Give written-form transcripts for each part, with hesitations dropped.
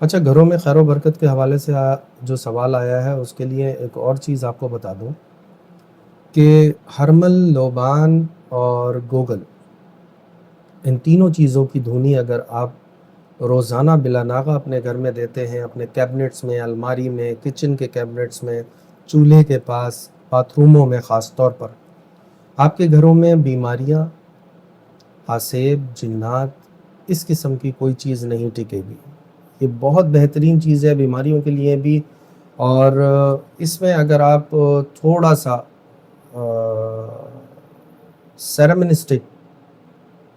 اچھا، گھروں میں خیر و برکت کے حوالے سے جو سوال آیا ہے اس کے لیے ایک اور چیز آپ کو بتا دوں کہ ہرمل، لوبان اور گوگل، ان تینوں چیزوں کی دھونی اگر آپ روزانہ بلا ناغہ اپنے گھر میں دیتے ہیں، اپنے کیبنٹس میں، الماری میں، کچن کے کیبنٹس میں، چولہے کے پاس، باتھ روموں میں خاص طور پر، آپ کے گھروں میں بیماریاں، حاسیب، جنات، اس قسم کی کوئی چیز نہیں ٹکے گی۔ یہ بہت بہترین چیز ہے بیماریوں کے لیے بھی، اور اس میں اگر آپ تھوڑا سا سیرمن اسٹک،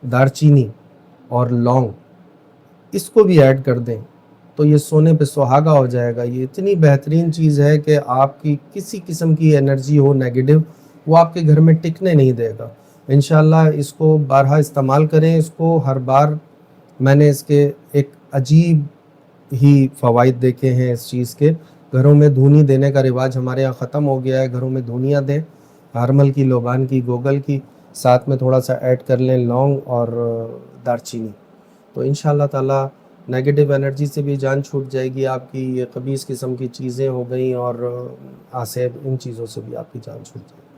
دارچینی اور لونگ، اس کو بھی ایڈ کر دیں تو یہ سونے پہ سہاگا ہو جائے گا۔ یہ اتنی بہترین چیز ہے کہ آپ کی کسی قسم کی انرجی ہو نیگیٹو، وہ آپ کے گھر میں ٹکنے نہیں دے گا۔ انشاءاللہ اس کو بارہا استعمال کریں۔ اس کو ہر بار میں نے اس کے ایک عجیب ہی فوائد دیکھے ہیں اس چیز کے۔ گھروں میں دھونی دینے کا رواج ہمارے یہاں ختم ہو گیا ہے، گھروں میں دھونیاں دیں، ہرمل کی، لوبان کی، گوگل کی، ساتھ میں تھوڑا سا ایڈ کر لیں لونگ اور دارچینی، تو ان شاء اللہ تعالیٰ نیگیٹو انرجی سے بھی جان چھوٹ جائے گی آپ کی۔ یہ خبیث قسم کی چیزیں ہو گئیں اور آسیب، ان چیزوں سے بھی آپ کی جان چھوٹ جائے گی۔